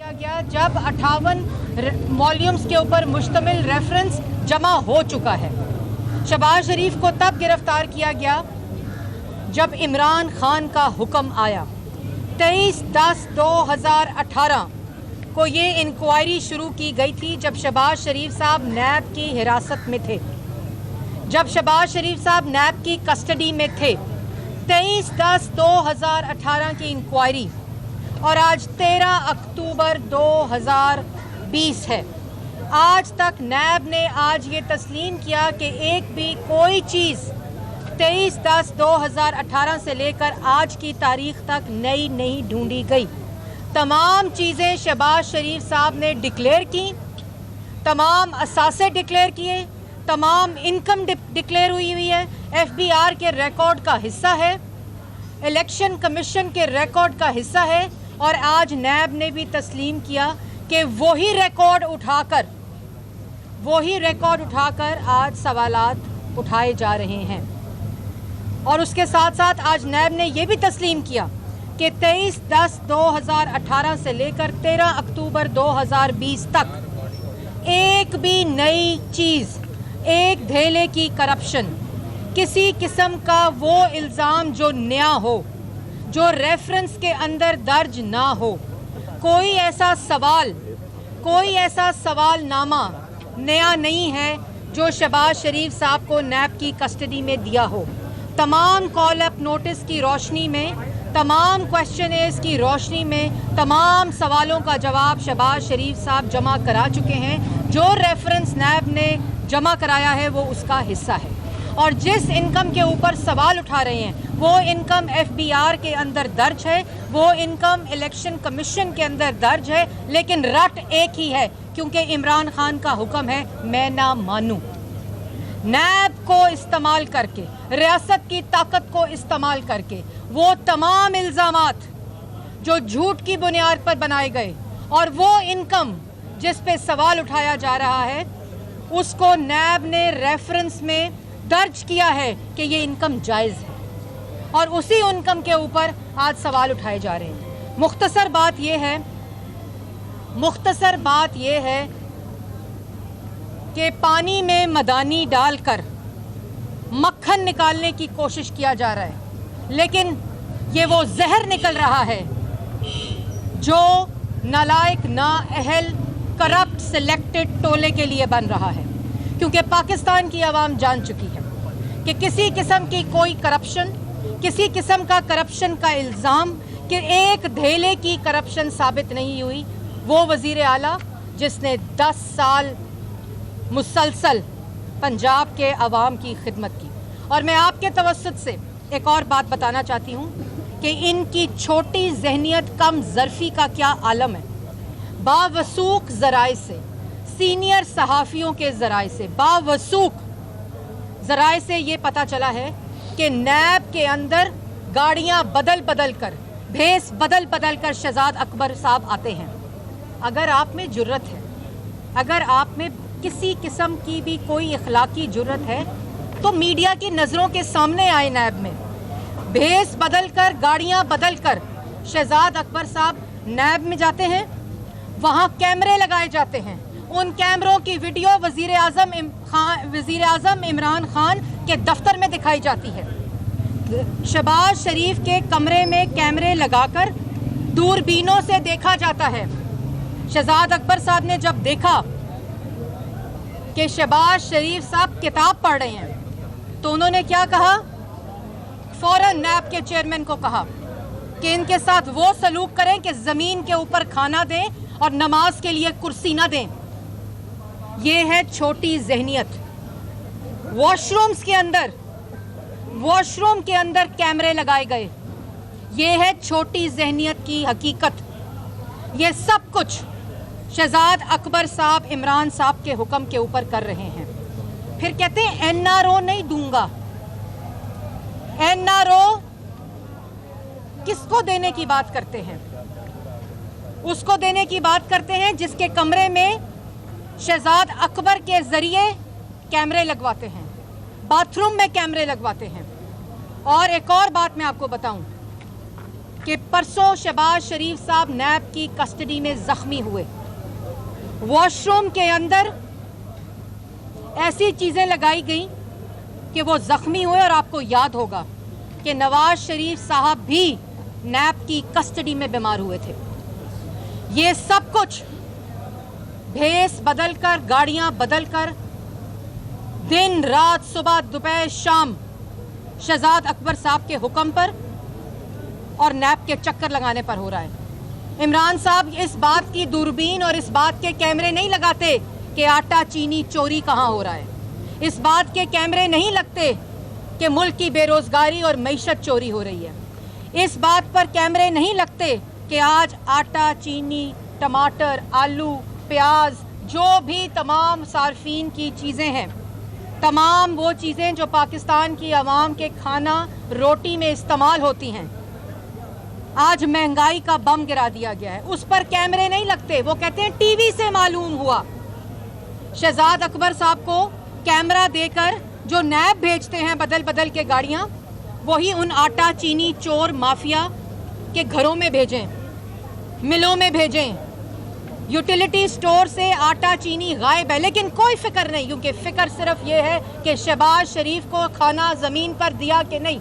किया गया जब 58 वॉल्यूम्स के ऊपर मुश्तमिल रेफरेंस जमा हो चुका है। शहबाज शरीफ को तब गिरफ्तार किया गया जब इमरान खान का हुक्म आया। 23/10/2018 को ये इंक्वायरी शुरू की गई थी जब शहबाज शरीफ साहब नैब की हिरासत में थे, जब शहबाज शरीफ साहब नैब की कस्टडी में थे। 23/10/2018 की इंक्वायरी और आज 13 अक्टूबर 2020 है। आज तक नैब ने आज ये तस्लीम किया कि एक भी कोई चीज़ 23/10/2018 से लेकर आज की तारीख तक नई नहीं ढूंढी गई। तमाम चीज़ें शहबाज शरीफ साहब ने डिक्लेयर की, तमाम असासे डिक्लेयर किए, तमाम इनकम डिक्लेयर हुई है, FBR के रिकॉर्ड का हिस्सा है, इलेक्शन कमीशन के रिकॉर्ड का हिस्सा है। और आज नैब ने भी तस्लीम किया कि वही रिकॉर्ड उठाकर आज सवालात उठाए जा रहे हैं। और उसके साथ साथ आज नैब ने यह भी तस्लीम किया कि 23/10/2018 से लेकर 13 अक्टूबर 2020 तक एक भी नई चीज़, एक धेले की करप्शन, किसी किस्म का वो इल्ज़ाम जो नया हो, जो रेफरेंस के अंदर दर्ज ना हो, कोई ऐसा सवालनामा नया नहीं है जो शहबाज शरीफ साहब को नैब की कस्टडी में दिया हो। तमाम कॉल अप नोटिस की रोशनी में, तमाम क्वेश्चनर्स की रोशनी में तमाम सवालों का जवाब शहबाज शरीफ साहब जमा करा चुके हैं। जो रेफरेंस नैब ने जमा कराया है वो उसका हिस्सा है। और जिस इनकम के ऊपर सवाल उठा रहे हैं वो इनकम FBR के अंदर दर्ज है, वो इनकम इलेक्शन कमीशन के अंदर दर्ज है, लेकिन रट एक ही है, क्योंकि इमरान खान का हुक्म है मैं ना मानूं। नैब को इस्तेमाल करके, रियासत की ताकत को इस्तेमाल करके वो तमाम इल्ज़ामात जो झूठ की बुनियाद पर बनाए गए और वो इनकम जिस पे सवाल उठाया जा रहा है उसको नैब ने रेफरेंस में दर्ज किया है कि ये इनकम जायज़ है, और उसी इनकम के ऊपर आज सवाल उठाए जा रहे हैं। मुख्तसर बात यह है कि पानी में मदानी डालकर मक्खन निकालने की कोशिश किया जा रहा है, लेकिन ये वो जहर निकल रहा है जो नालायक, नाअहल, करप्ट सिलेक्टेड टोले के लिए बन रहा है। क्योंकि पाकिस्तान की आवाम जान चुकी है कि किसी किस्म की कोई करप्शन, किसी किस्म का करप्शन का इल्ज़ाम, कि एक धेले की करप्शन साबित नहीं हुई। वो वज़ीर आला जिसने 10 साल मुसलसल पंजाब के अवाम की खिदमत की। और मैं आपके तवस्सुत से एक और बात बताना चाहती हूँ कि इनकी छोटी जहनियत, कम ज़र्फ़ी का क्या आलम है। बावसूख ज़राए से, सीनियर सहाफ़ियों के ज़राए से, बावसूख ज़राए से ये पता चला है कि नैब के अंदर गाड़ियाँ बदल कर, भेस बदल कर शहजाद अकबर साहब आते हैं। अगर आप में जुर्रत है, अगर आप में किसी किस्म की भी कोई इखलाकी जुर्रत है तो मीडिया की नज़रों के सामने आए। नैब में भेस बदल कर, गाड़ियाँ बदल कर शहजाद अकबर साहब नैब में जाते हैं, वहाँ कैमरे लगाए जाते हैं। उन कैमरों की वीडियो वज़ीर आज़म इमरान खान के दफ्तर में दिखाई जाती है। शहबाज शरीफ के कमरे में कैमरे लगाकर दूरबीनों से देखा जाता है। शहजाद अकबर साहब ने जब देखा कि शहबाज शरीफ साहब किताब पढ़ रहे हैं तो उन्होंने क्या कहा, फ़ौरन नैब के चेयरमैन को कहा कि इनके साथ वो सलूक करें कि ज़मीन के ऊपर खाना दें और नमाज के लिए कुर्सी ना दें। ये है छोटी जहनियत। वॉशरूम के अंदर कैमरे लगाए गए, ये है छोटी जहनियत की हकीकत। ये सब कुछ शहजाद अकबर साहब इमरान साहब के हुक्म के ऊपर कर रहे हैं। फिर कहते हैं NRO नहीं दूंगा। NRO किसको देने की बात करते हैं? उसको देने की बात करते हैं जिसके कमरे में शहजाद अकबर के जरिए कैमरे लगवाते हैं, बाथरूम में कैमरे लगवाते हैं। और एक और बात मैं आपको बताऊं کہ परसों शहबाज शरीफ साहब नैब की कस्टडी में जख्मी हुए, वॉशरूम के अंदर ऐसी चीज़ें लगाई गई कि वो जख्मी हुए। और आपको याद होगा कि नवाज शरीफ साहब भी नैब की कस्टडी में बीमार हुए थे। ये सब कुछ भेस बदलकर, गाड़ियां बदलकर, दिन रात, सुबह दोपहर शाम शहजाद अकबर साहब के हुक्म पर और नैब के चक्कर लगाने पर हो रहा है। इमरान साहब इस बात की दूरबीन और इस बात के कैमरे नहीं लगाते कि आटा चीनी चोरी कहाँ हो रहा है। इस बात के कैमरे नहीं लगते कि मुल्क की बेरोजगारी और मईशत चोरी हो रही है। इस बात पर कैमरे नहीं लगते कि आज आटा, चीनी, टमाटर, आलू, प्याज, जो भी तमाम सार्फिन की चीज़ें हैं, तमाम वो चीज़ें जो पाकिस्तान की आवाम के खाना रोटी में इस्तेमाल होती हैं, आज महंगाई का बम गिरा दिया गया है। उस पर कैमरे नहीं लगते। वो कहते हैं टीवी से मालूम हुआ। शहजाद अकबर साहब को कैमरा देकर जो नैब भेजते हैं बदल बदल के गाड़ियां, वही उन आटा चीनी चोर माफिया के घरों में भेजें, मिलों में भेजें। यूटिलिटी स्टोर से आटा चीनी गायब है, लेकिन कोई फिक्र नहीं, क्योंकि फिक्र सिर्फ ये है कि शहबाज शरीफ को खाना ज़मीन पर दिया कि नहीं,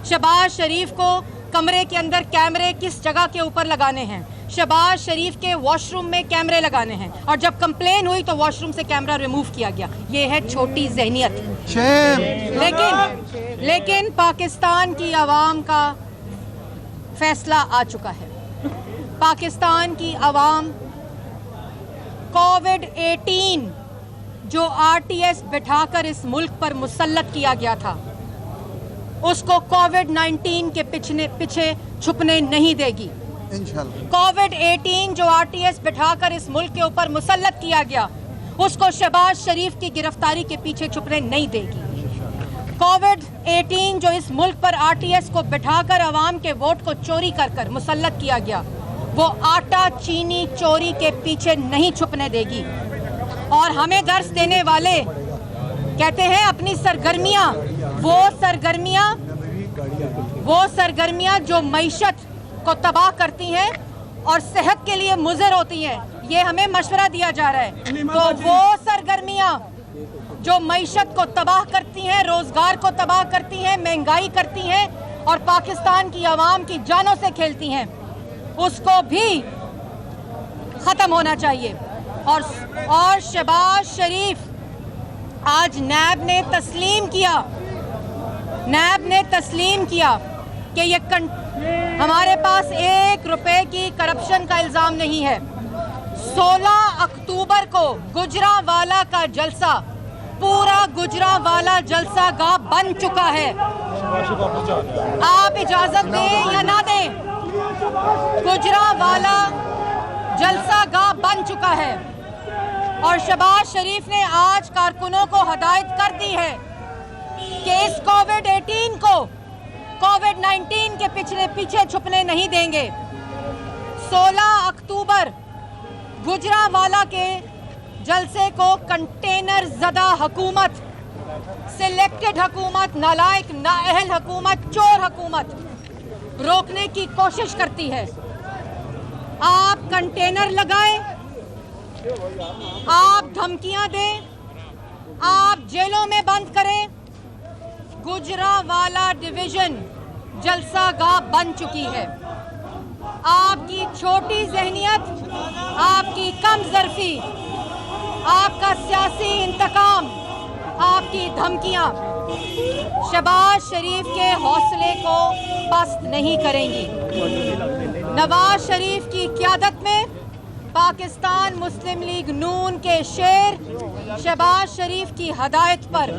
शहबाज शरीफ को कमरे के अंदर कैमरे किस जगह के ऊपर लगाने हैं, शहबाज शरीफ के वॉशरूम में कैमरे लगाने हैं। और जब कंप्लेन हुई तो वॉशरूम से कैमरा रिमूव किया गया। ये है छोटी जहनियत। लेकिन पाकिस्तान की आवाम का फैसला आ चुका है। पाकिस्तान की आवाम कोविड-18 जो आरटीएस बिठाकर इस मुल्क पर मुसल्लत किया गया था, उसको कोविड-19 के पीछे छुपने नहीं देगी। कोविड-18 जो आरटीएस बिठाकर इस मुल्क के ऊपर मुसल्लत किया गया, उसको शहबाज शरीफ की गिरफ्तारी के पीछे छुपने नहीं देगी। कोविड-18 जो इस मुल्क पर आरटीएस को बिठाकर अवाम के वोट को चोरी कर कर मुसल्लत किया गया, वो आटा चीनी चोरी के पीछे नहीं छुपने देगी। और हमें दर्स देने वाले कहते हैं अपनी सरगर्मियां, वो सरगर्मियां जो मईशत को तबाह करती हैं और सेहत के लिए मुज़र होती हैं, ये हमें मशवरा दिया जा रहा है। तो वो सरगर्मियां जो मईशत को तबाह करती हैं, रोजगार को तबाह करती हैं, महंगाई करती हैं और पाकिस्तान की आवाम की जानों से खेलती हैं, उसको भी खत्म होना चाहिए। और शहबाज शरीफ, आज नैब ने तस्लीम किया कि ये हमारे पास 1 रुपए की करप्शन का इल्जाम नहीं है। 16 अक्टूबर को गुजरांवाला का जलसा, पूरा गुजरांवाला जलसा गाह बन चुका है। आप इजाजत दें या ना दें, गुजरांवाला जलसा गाह बन चुका है। और शहबाज शरीफ ने आज कारकुनों को हदायत कर दी है कि इस कोविड-18 को कोविड-19 के पीछे छुपने नहीं देंगे। 16 अक्टूबर गुजरांवाला के जलसे को कंटेनर ज़दा हुकूमत, सिलेक्टेड हुकूमत, नालायक नाअहल हुकूमत, चोर हुकूमत रोकने की कोशिश करती है। आप कंटेनर लगाएं, आप धमकियां दें, आप जेलों में बंद करें, गुजरांवाला डिवीजन जलसागाह बन चुकी है। आपकी छोटी जहनियत, आपकी कम ज़र्फी, आपका सियासी इंतकाम, आपकी धमकियां शहबाज शरीफ के हौसले को पस्त नहीं करेंगी। नवाज शरीफ की क़यादत में पाकिस्तान मुस्लिम लीग नून के शेर शहबाज शरीफ की हदायत पर